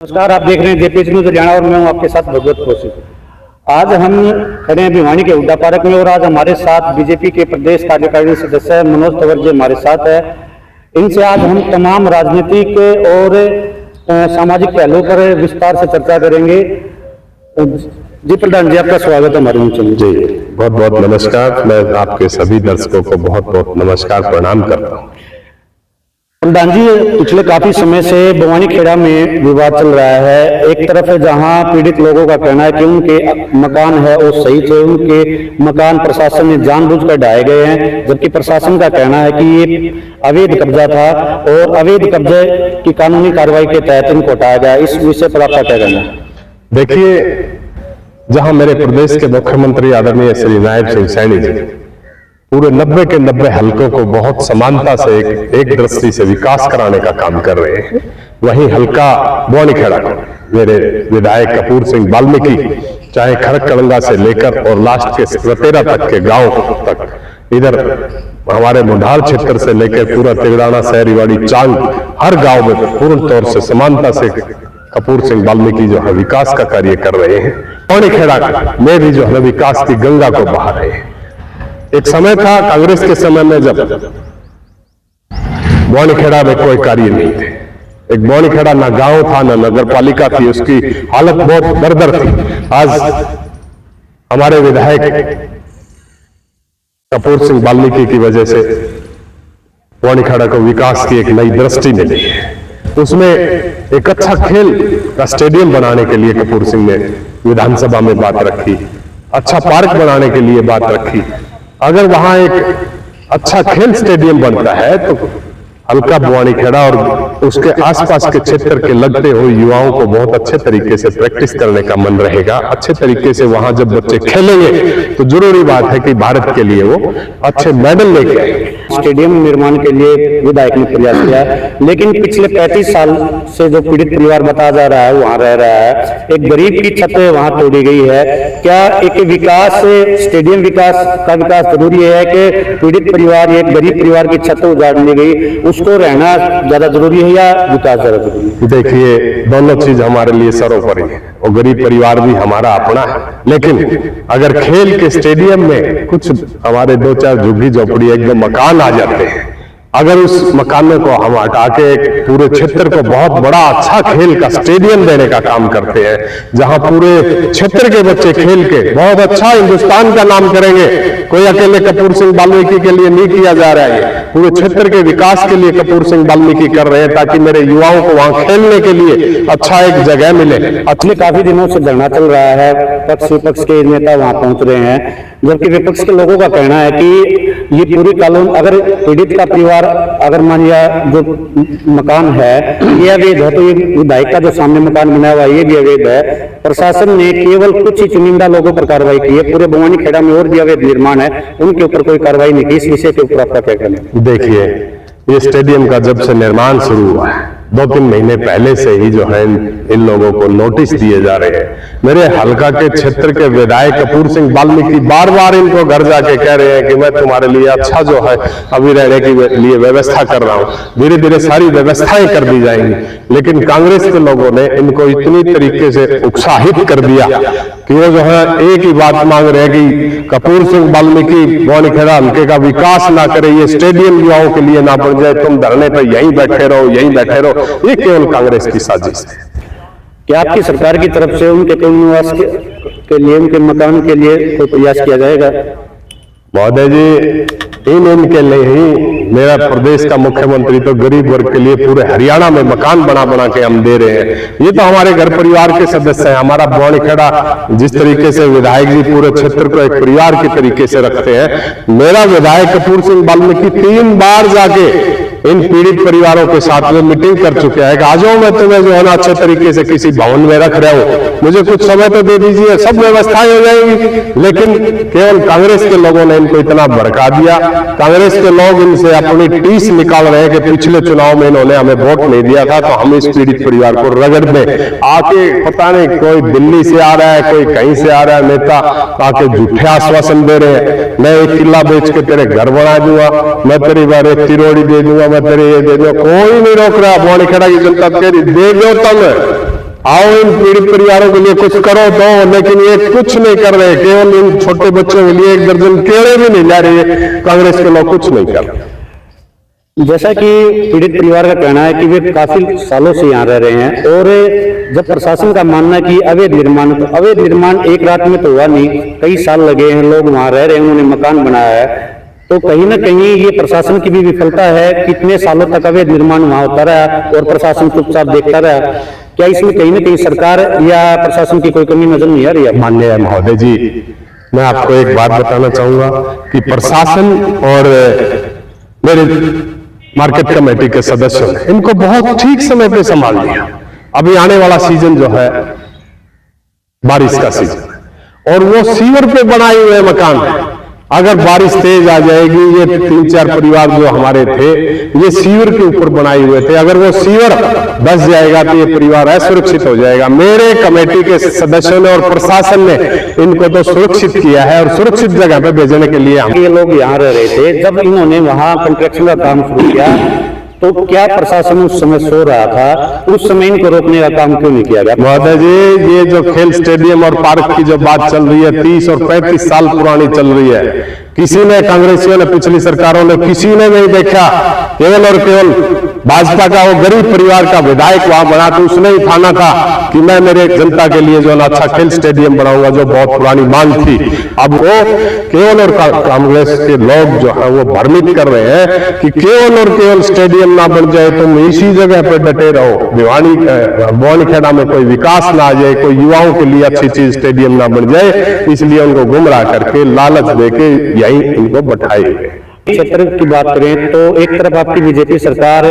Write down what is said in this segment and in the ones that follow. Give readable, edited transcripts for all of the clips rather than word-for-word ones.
नमस्कार, आप देख रहे हैं जेपीएस न्यूज हरियाणा और मैं हूं आपके साथ भगवत कौशिक। आज हम खड़े हैं भिवानी के हुड्डा पार्क में और आज हमारे साथ बीजेपी के प्रदेश कार्यकारिणी सदस्य मनोज तंवर जी हमारे साथ है। इनसे आज हम तमाम राजनीतिक और सामाजिक पहलुओं पर विस्तार से चर्चा करेंगे। जी प्रधान जी, आपका स्वागत है हमारे मंच में। जी बहुत बहुत नमस्कार। मैं आपके सभी दर्शकों को बहुत बहुत नमस्कार प्रणाम करता हूँ। प्रधान जी, पिछले काफी समय से भिवानी खेड़ा में विवाद चल रहा है। एक तरफ है जहां पीड़ित लोगों का कहना है कि उनके मकान है वो सही थे, उनके मकान प्रशासन ने जानबूझकर ढाए गए हैं, जबकि प्रशासन का कहना है कि ये अवैध कब्जा था और अवैध कब्जे की कानूनी कार्रवाई के तहत इनको हटाया गया। इस विषय पर आपका क्या कहना है? देखिए, जहां मेरे प्रदेश के मुख्यमंत्री आदरणीय श्री नायब सिंह सैनी जी पूरे 90 के 90 हलकों को बहुत समानता से एक दृष्टि से विकास कराने का काम कर रहे हैं, वहीं हल्का भिवानी खेड़ा को मेरे विधायक कपूर सिंह वाल्मीकि चाहे खड़ककलंगा से लेकर और लास्ट के सतेरा तक के गांव तक, इधर हमारे मुंडाल क्षेत्र से लेकर पूरा तिगड़ाना, शहरीवाड़ी, चांग, हर गांव में पूर्ण तौर से समानता से कपूर सिंह वाल्मीकि जो है विकास का कार्य कर रहे हैं। भिवानी खेड़ा में भी जो है विकास की गंगा को बहा रहे हैं। एक समय था कांग्रेस के समय में जब भिवानी खेड़ा में कोई कार्य नहीं थे, एक भिवानी खेड़ा ना गांव था ना नगर पालिका थी, उसकी हालत बहुत दरदर थी। आज हमारे विधायक कपूर सिंह वाल्मीकि की वजह से भिवानी खेड़ा को विकास की एक नई दृष्टि मिली है। उसमें एक अच्छा खेल का स्टेडियम बनाने के लिए कपूर सिंह ने विधानसभा में बात रखी, अच्छा पार्क बनाने के लिए बात रखी। अगर वहां एक अच्छा खेल स्टेडियम बनता है तो हल्का भिवानी खेड़ा और उसके आसपास के क्षेत्र के लगते हुए युवाओं को बहुत अच्छे तरीके से प्रैक्टिस करने का मन रहेगा। अच्छे तरीके से वहां जब बच्चे खेलेंगे तो जरूरी बात है कि भारत के लिए वो अच्छे मेडल लेके आएंगे। स्टेडियम निर्माण के लिए विधायक ने प्रयास किया है, लेकिन पिछले 35 साल से जो पीड़ित परिवार बताया जा रहा है वहां रह रहा है। एक गरीब की छत वहां तोड़ी गई है। क्या एक विकास, स्टेडियम विकास का विकास जरूरी है कि पीड़ित परिवार, एक गरीब परिवार की छत उजाड़ ली गई, उसको रहना ज्यादा जरूरी है या विकास ज्यादा जरूरी है? देखिए, दोनों चीज हमारे लिए सर्वोपरि है और गरीब परिवार भी हमारा अपना है। लेकिन अगर खेल के स्टेडियम में कुछ हमारे 2-4 झुग्गी झोपड़ी, एक दो मकान आ जाते हैं, अगर उस मकानों को हम हटा के पूरे क्षेत्र को बहुत बड़ा अच्छा खेल का स्टेडियम देने का काम करते हैं, जहां पूरे क्षेत्र के बच्चे खेल के बहुत अच्छा हिंदुस्तान का नाम करेंगे। कोई अकेले कपूर सिंह वाल्मीकि के लिए नहीं किया जा रहा है, पूरे क्षेत्र के विकास के लिए कपूर सिंह वाल्मीकि कर रहे हैं, ताकि मेरे युवाओं को वहां खेलने के लिए अच्छा एक जगह मिले। पिछले काफी दिनों से धरना चल रहा है, पक्ष विपक्ष के नेता वहां पहुंच रहे हैं, जबकि विपक्ष के लोगों का कहना है कि ये पूरी कानून, अगर पीड़ित का परिवार अगर मान लिया जो मकान है ये अवैध है, तो ये विधायक का जो सामने मकान बनाया हुआ है ये भी अवैध है। प्रशासन ने केवल कुछ ही चुनिंदा लोगों पर कार्रवाई की है, पूरे भिवानी खेड़ा में और भी अवैध निर्माण है, उनके ऊपर कोई कार्रवाई नहीं की। इस विषय के ऊपर आपका क्या कहना है? देखिए, ये स्टेडियम का जब से निर्माण शुरू हुआ है 2-3 महीने पहले से ही जो है इन लोगों को नोटिस दिए जा रहे हैं। मेरे हल्का के क्षेत्र के विधायक कपूर सिंह वाल्मीकि बार बार इनको घर जाके कह रहे हैं कि मैं तुम्हारे लिए अच्छा जो है अभी रहने के लिए व्यवस्था कर रहा हूं, धीरे धीरे सारी व्यवस्थाएं कर दी जाएंगी। लेकिन कांग्रेस के लोगों ने इनको इतनी तरीके से उत्साहित कर दिया कि वो जो है एक ही बात मांग रहे हैं कि कपूर सिंह वाल्मीकि भिवानी खेड़ा हल्के का विकास ना करे, ये स्टेडियम युवाओं के लिए ना बन जाए, तुम धरने पर यहीं बैठे रहो, यहीं बैठे रहो। ये केवल कांग्रेस की साजिश है। क्या आपकी सरकार की तरफ से उनके निवास के लिए, उनके मकान के लिए कोई प्रयास किया जाएगा? महोदय जी, इनके लिए ही मेरा प्रदेश का मुख्यमंत्री तो गरीब वर्ग के लिए पूरे हरियाणा में मकान बना के हम दे रहे हैं। ये तो हमारे घर परिवार के सदस्य हैं। हमारा भिवानी खेड़ा जिस तरीके से विधायक जी पूरे क्षेत्र को एक परिवार के तरीके से रखते हैं, मेरा विधायक कपूर सिंह वाल्मीकि 3 बार जाके इन पीड़ित परिवारों के साथ में मीटिंग कर चुके हैं कि आ जाओ, मैं तुम्हें जो है ना अच्छे तरीके से किसी भवन में रख रहा हूं, मुझे कुछ समय तो दे दीजिए, सब व्यवस्थाएं हो जाएंगी। लेकिन केवल कांग्रेस के लोगों ने इनको इतना भड़का दिया। कांग्रेस के लोग इनसे अपनी टीस निकाल रहे हैं कि पिछले चुनाव में इन्होंने हमें वोट नहीं दिया था, तो हम इस पीड़ित परिवार को रगड़ दें। आके पता नहीं कोई दिल्ली से आ रहा है, कोई कहीं से आ रहा है नेता, आके झूठे आश्वासन दे रहे हैं, मैं 1 किला बेच के तेरे घर बना दूंगा, मैं तेरी बार 1 तिरोड़ी दे दूंगा, मैं तेरे ये दे दूंगा। कोई नहीं रोक रहा। भिवानी खेड़ा की जनता कह रही दे दो तुम, आओ इन पीड़ित परिवारों के लिए कुछ करो तो, लेकिन ये कुछ नहीं कर रहे। केवल इन छोटे बच्चों के लिए 1 दर्जन केले भी नहीं ला रहे कांग्रेस के लोग, कुछ नहीं कर रहे। जैसा कि पीड़ित परिवार का कहना है कि वे काफी सालों से यहाँ रह रहे हैं, और जब प्रशासन का मानना है कि अवैध निर्माण, तो अवैध निर्माण एक रात में तो हुआ नहीं, कई साल लगे हैं, लोग वहाँ रह रहे हैं, उन्होंने मकान बनाया है। तो कहीं ना कहीं ये प्रशासन की भी विफलता है, कितने सालों तक अवैध निर्माण वहाँ होता रहा और प्रशासन चुपचाप देखता रहा। क्या इसमें कहीं ना कहीं सरकार या प्रशासन की कोई कमी नजर नहीं आ रही है? माननीय महोदय जी, मैं आपको एक बात बताना चाहूंगा कि प्रशासन और मेरे मार्केट कमेटी के सदस्यों ने इनको बहुत ठीक समय पे संभाल लिया। अभी आने वाला सीजन जो है बारिश का सीजन है, और वो सीवर पे बनाए हुए मकान है। अगर बारिश तेज आ जाएगी, ये 3-4 परिवार जो हमारे थे ये सीवर के ऊपर बनाए हुए थे, अगर वो सीवर धंस जाएगा तो ये परिवार असुरक्षित हो जाएगा। मेरे कमेटी के सदस्यों ने और प्रशासन ने इनको तो सुरक्षित किया है, और सुरक्षित जगह पे भेजने के लिए हम ये लोग यहाँ रह रहे थे। जब इन्होंने वहाँ कंस्ट्रक्शन का काम शुरू किया तो क्या प्रशासन उस समय सो रहा था? उस समय इनको रोकने का काम क्यों नहीं किया गया? महोदय जी, ये जो खेल स्टेडियम और पार्क की जो बात चल रही है 30 और 35 साल पुरानी चल रही है। किसी ने, कांग्रेसियों ने, पिछली सरकारों ने किसी ने नहीं देखा। केवल और केवल भाजपा का वो गरीब परिवार का विधायक वहां बना, तो उसने ही ठाना था कि मैं मेरे जनता के लिए जो अच्छा खेल स्टेडियम बनाऊंगा, जो बहुत पुरानी मांग थी। अब वो केवल और कांग्रेस के लोग जो है वो भ्रमित कर रहे हैं कि केवल और केवल स्टेडियम ना बन जाए, तुम इसी जगह पे डटे रहो, भवानीखेड़ा में कोई विकास ना आ जाए, कोई युवाओं के लिए अच्छी चीज स्टेडियम ना बन जाए, इसलिए उनको गुमराह करके लालच देके यही इनको बैठाए गए। क्षेत्र की बात करें तो एक तरफ आपकी बीजेपी सरकार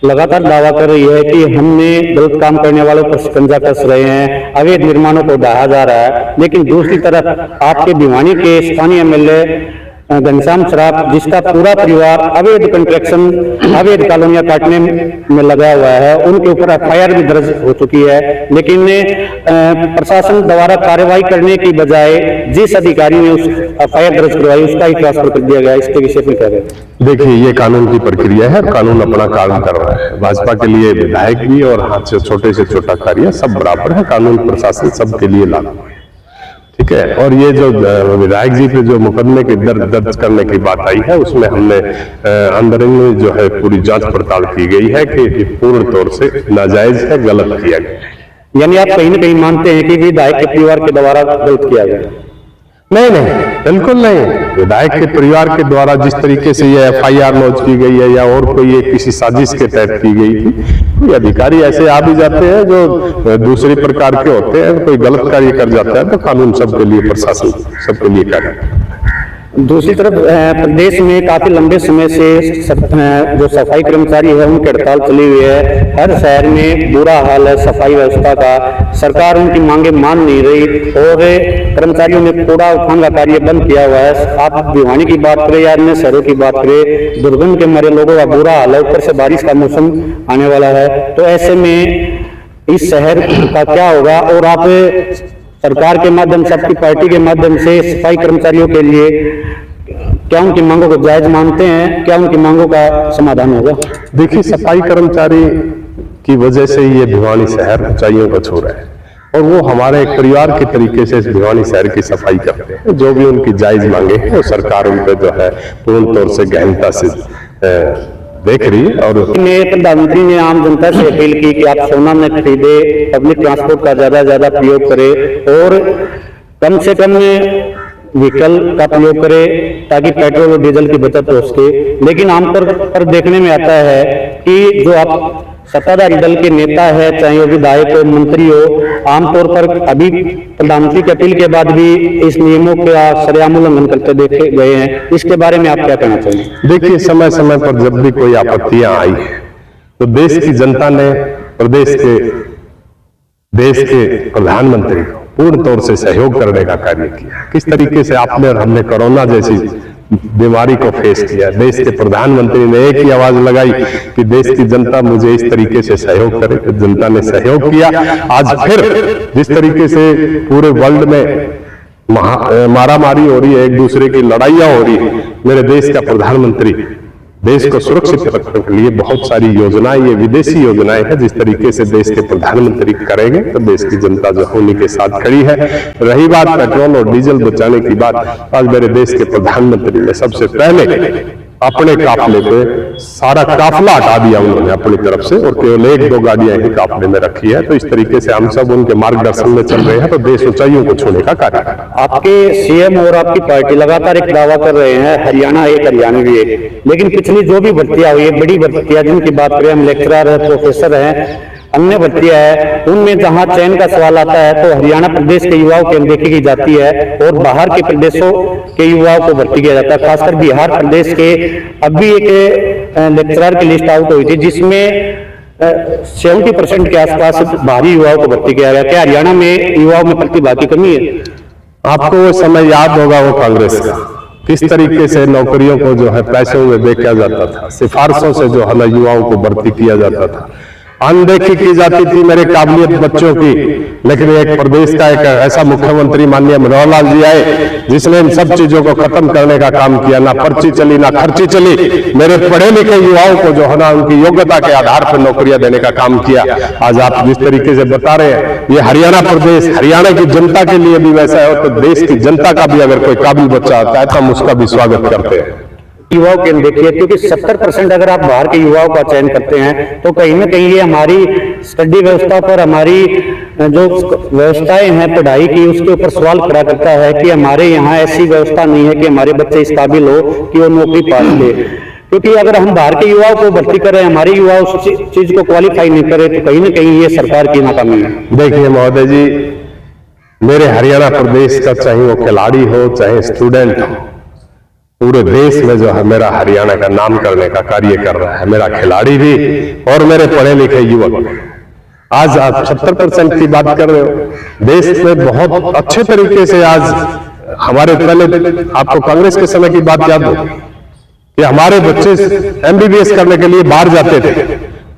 लगातार दावा कर रही है कि हमने गलत काम करने वालों पर शिकंजा कस रहे हैं, अवैध निर्माणों को ढाहा जा रहा है, लेकिन दूसरी तरफ आपके भिवानी के स्थानीय एमएलए घनश्याम सराफ, जिसका पूरा परिवार अवैध कंस्ट्रक्शन, अवैध कॉलोनियां काटने में लगा हुआ है, उनके ऊपर एफआईआर भी दर्ज हो चुकी है, लेकिन प्रशासन द्वारा कार्रवाई करने की बजाय जिस अधिकारी ने उस एफआईआर दर्ज करवाई उसका ही ट्रांसफर कर दिया गया। इसके विषय में क्या है? देखिए, ये कानून की प्रक्रिया है, कानून अपना काम कर रहा है। भाजपा के लिए विधायक भी और हाथ से छोटा कार्य सब बराबर है, कानून प्रशासन सबके लिए लागू है, ठीक है। और ये जो विधायक जी पे जो मुकदमे की दर्ज करने की बात आई है, उसमें हमने अंदरूनी जो है पूरी जांच पड़ताल की गई है कि पूर्ण तौर से नाजायज है, गलत किया गया। यानी आप कहीं ना कहीं मानते हैं कि विधायक के परिवार के द्वारा गलत किया गया? नहीं, बिल्कुल नहीं। विधायक के परिवार के द्वारा जिस तरीके से ये एफआईआर लॉन्च की गई है या और कोई ये किसी साजिश के तहत की गई थी, कोई अधिकारी ऐसे आ भी जाते हैं जो दूसरी प्रकार के होते हैं, कोई गलत कार्य कर जाता है तो कानून सबके लिए, प्रशासन सबके लिए कार्य। दूसरी तरफ प्रदेश में काफी लंबे समय से जो सफाई कर्मचारी है उनकी हड़ताल चली हुई है। हर शहर में बुरा हाल है सफाई व्यवस्था का, सरकार उनकी मांगे मान नहीं रही और कर्मचारियों ने कूड़ा उठाने का कार्य बंद किया हुआ है। आप भिवानी की बात करें या अन्य शहरों की बात करें, दुर्गंध के मारे लोगों का बुरा हाल है, ऊपर से बारिश का मौसम आने वाला है, तो ऐसे में इस शहर का क्या होगा? और आप सरकार के माध्यम से, आपकी पार्टी के माध्यम से सफाई कर्मचारियों के लिए क्या उनकी मांगों को जायज मानते हैं? क्या उनकी मांगों का समाधान होगा? देखिए, सफाई कर्मचारी की वजह से ये भिवानी शहर ऊंचाइयों को छू रहा है और वो हमारे एक परिवार के तरीके से इस भिवानी शहर की सफाई करते हैं। जो भी उनकी जायज मांगे हैं वो सरकार उन पर जो है पूर्ण तौर से गहनता से देख रही है। और प्रधानमंत्री ने आम जनता से अपील की कि आप सोना न खरीदे, पब्लिक ट्रांसपोर्ट का ज्यादा प्रयोग करें और कम से कम व्हीकल का प्रयोग करें ताकि पेट्रोल और डीजल की बचत हो सके। लेकिन आमतौर पर देखने में आता है कि जो आप सत्ताधारी दल के नेता है, चाहे वो विधायक हो, मंत्री हो, आमतौर पर अभी प्रधानमंत्री की अपील के बाद भी इस नियमों का सरेआम उल्लंघन करते देखे गए हैं। इसके बारे में आप क्या कहना चाहिए? देखिए, समय समय पर जब भी कोई आपत्तियां आई तो देश की जनता ने देश के प्रधानमंत्री को पूर्ण तौर से सहयोग करने का कार्य किया। किस तरीके से आपने और हमने कोरोना जैसी बीमारी को फेस किया, देश के प्रधानमंत्री ने एक ही आवाज लगाई कि देश की जनता मुझे इस तरीके से सहयोग करे, तो जनता ने सहयोग किया। आज फिर जिस तरीके से पूरे वर्ल्ड में मारामारी हो रही है, एक दूसरे की लड़ाइयां हो रही है, मेरे देश का प्रधानमंत्री देश को सुरक्षित रखने के लिए बहुत सारी योजनाएं, ये विदेशी योजनाएं हैं, जिस तरीके से देश के प्रधानमंत्री करेंगे तो देश की जनता जो उन्हीं के साथ खड़ी है। रही बात पेट्रोल और डीजल बचाने की बात, आज मेरे देश के प्रधानमंत्री ने सबसे पहले अपने काफले पे सारा काफला हटा दिया उन्होंने अपनी तरफ से, और केवल 1-2 गाड़ियां ही काफले में रखी है। तो इस तरीके से हम सब उनके मार्गदर्शन में चल रहे हैं, तो देश ऊंचाइयों को छूने का कार्य कर रहा है। आपके सीएम और आपकी पार्टी लगातार एक दावा कर रहे हैं हरियाणा एक हरियाणवी एक, लेकिन पिछली जो भी भर्तियां हुई है, बड़ी भर्तियां जिनकी बात करें, हम लेक्चरर है, प्रोफेसर हैं, अन्य भर्तियां है, उनमें जहां चयन का सवाल आता है तो हरियाणा प्रदेश के युवाओं की अनदेखी की जाती है और बाहर के प्रदेशों के युवाओं को भर्ती किया जाता है। खासकर बिहार प्रदेश के अभी एक लेक्चरर की लिस्ट आउट हुई थी जिसमें 70% के आसपास बाहरी युवाओं को भर्ती किया गया। क्या हरियाणा में युवाओं में प्रतिभा की कमी है? आपको वो समय याद होगा, वो कांग्रेस का किस तरीके से नौकरियों को जो है पैसों में बेचा जाता था, सिफारिशों से जो है ना युवाओं को भर्ती किया जाता था, अनदेखी की जाती थी मेरे काबिलियत बच्चों की। लेकिन एक प्रदेश का एक ऐसा मुख्यमंत्री माननीय मनोहर लाल जी आए जिसने इन सब चीजों को खत्म करने का काम किया। ना पर्ची चली, ना खर्ची चली, मेरे पढ़े लिखे युवाओं को जो है ना उनकी योग्यता के आधार पर नौकरियां देने का काम किया। आज आप जिस तरीके से बता रहे हैं, ये हरियाणा प्रदेश हरियाणा की जनता के लिए भी वैसा है, तो देश की जनता का भी अगर कोई काबिल बच्चा आता है तो हम उसका भी स्वागत करते हैं। युवाओं के देखिए, क्योंकि 70% अगर आप बाहर के युवाओं का चयन करते हैं तो कहीं ना कहीं ये हमारी स्टडी व्यवस्था पर, हमारी जो व्यवस्थाएं हैं पढ़ाई की, उसके ऊपर सवाल खड़ा करता है कि हमारे यहाँ ऐसी व्यवस्था नहीं है कि हमारे बच्चे इस काबिल हो कि वो नौकरी पा ले। क्योंकि अगर हम बाहर के युवाओं को भर्ती करें, हमारे युवा उस चीज को क्वालिफाई नहीं करे तो कहीं ना कहीं ये सरकार की नाकामी है। देखिए महोदय जी, मेरे हरियाणा प्रदेश का चाहे वो खिलाड़ी हो चाहे स्टूडेंट हो, पूरे देश में जो है मेरा हरियाणा का नाम करने का कार्य कर रहा है, मेरा खिलाड़ी भी और मेरे पढ़े लिखे युवक। आज आप 70% की बात कर रहे हो, देश में बहुत अच्छे तरीके से आज हमारे, पहले आपको कांग्रेस के समय की बात याद हो कि हमारे बच्चे MBBS करने के लिए बाहर जाते थे,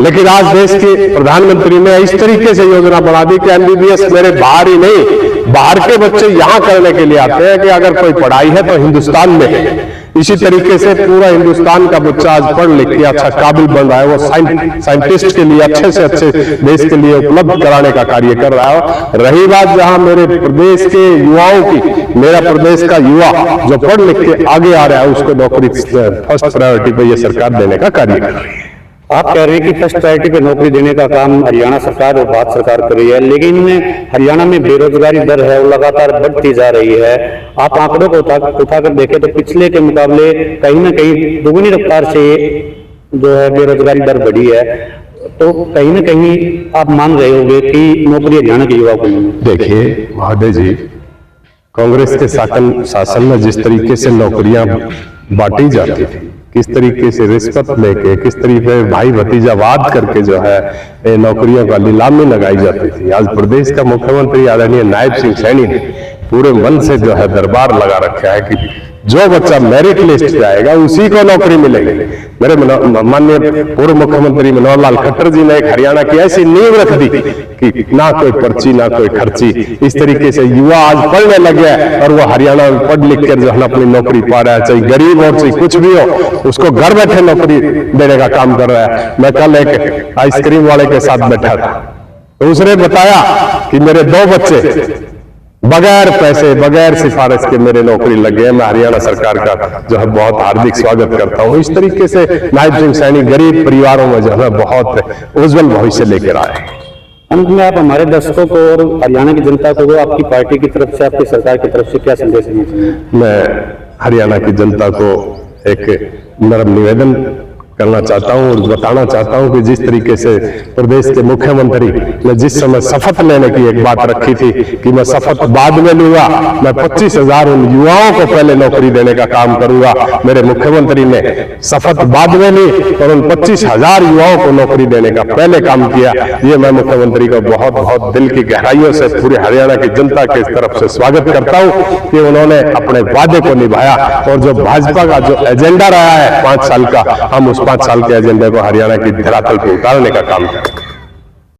लेकिन आज देश के प्रधानमंत्री ने इस तरीके से योजना बना दी कि MBBS मेरे बाहर ही नहीं, बाहर के बच्चे यहाँ करने के लिए आते हैं कि अगर कोई पढ़ाई है तो हिंदुस्तान में है। इसी तरीके से पूरा हिंदुस्तान का बच्चा आज पढ़ लिख के अच्छा काबिल बन रहा है, वो साइंटिस्ट के लिए अच्छे से अच्छे देश के लिए उपलब्ध कराने का कार्य कर रहा है। रही बात जहां मेरे प्रदेश के युवाओं की, मेरा प्रदेश का युवा जो पढ़ लिख के आगे आ रहा है उसको नौकरी फर्स्ट प्रायोरिटी पे ये सरकार देने का कार्य कर रही है। आप कह रहे हैं कि फर्स्ट प्रायोरिटी पे नौकरी देने का काम हरियाणा सरकार और भारत सरकार कर रही है, लेकिन हरियाणा में बेरोजगारी दर है वो लगातार बढ़ती जा रही है। आप आंकड़ों को उठाकर देखें तो पिछले के मुकाबले कहीं ना कहीं दोगुनी रफ्तार से जो है बेरोजगारी दर बढ़ी है, तो कहीं ना कहीं आप मान रहे होंगे कि नौकरी हरियाणा के युवाओं को नहीं। देखिए महोदय जी, कांग्रेस के शासन में जिस तरीके से नौकरियां बांटी जाती थी, किस तरीके से रिश्वत लेके, किस तरीके से भाई भतीजावाद करके जो है नौकरियों का नीलामी लगाई जाती थी, आज प्रदेश का मुख्यमंत्री आदरणीय नायब सिंह सैनी ने पूरे मन से जो है दरबार लगा रखा है कि जो बच्चा मेरिट लिस्ट पे आएगा उसी को नौकरी मिलेगी। मेरे माननीय पूर्व मुख्यमंत्री मनोहर लाल खट्टर जी ने एक हरियाणा की ऐसी नींव रख दी कि ना कोई पर्ची ना कोई खर्ची। इस तरीके से युवा आज पढ़ने लग गया है और वो हरियाणा में पढ़ लिख कर जो है अपनी नौकरी पा रहा है, चाहे गरीब और चाहे कुछ भी हो, उसको घर बैठे नौकरी देने का काम कर रहा है। मैं कल एक आइसक्रीम वाले के साथ बैठा था, तो उसने बताया कि मेरे 2 बच्चे बगैर पैसे बगैर सिफारिश के मेरे नौकरी लग गए। मैं हरियाणा सरकार का जो है बहुत हार्दिक स्वागत करता हूँ। इस तरीके से नायब सिंह सैनी गरीब परिवारों में जो है बहुत उज्जवल भविष्य लेकर आए। अंत में आप हमारे दर्शकों को और हरियाणा की जनता को आपकी पार्टी की तरफ से, आपकी सरकार की तरफ से क्या संदेश देना चाहिए? मैं हरियाणा की जनता को एक नर्म निवेदन करना चाहता हूं और बताना चाहता हूं कि जिस तरीके से प्रदेश के मुख्यमंत्री ने जिस समय शपथ लेने की एक बात रखी थी कि मैं शपथ बाद में लूंगा, मैं 25,000 उन युवाओं को पहले नौकरी देने का काम करूंगा। मेरे मुख्यमंत्री ने शपथ बाद में ली और उन 25,000 युवाओं को नौकरी देने का पहले काम किया। ये मैं मुख्यमंत्री को बहुत बहुत दिल की गहराइयों से पूरे हरियाणा की जनता के तरफ से स्वागत करता हूँ कि उन्होंने अपने वादे को निभाया और जो भाजपा का जो एजेंडा रहा है 5 साल का, हम उस 5 साल के एजेंडे को हरियाणा की धरातल पर उतारने का काम करें।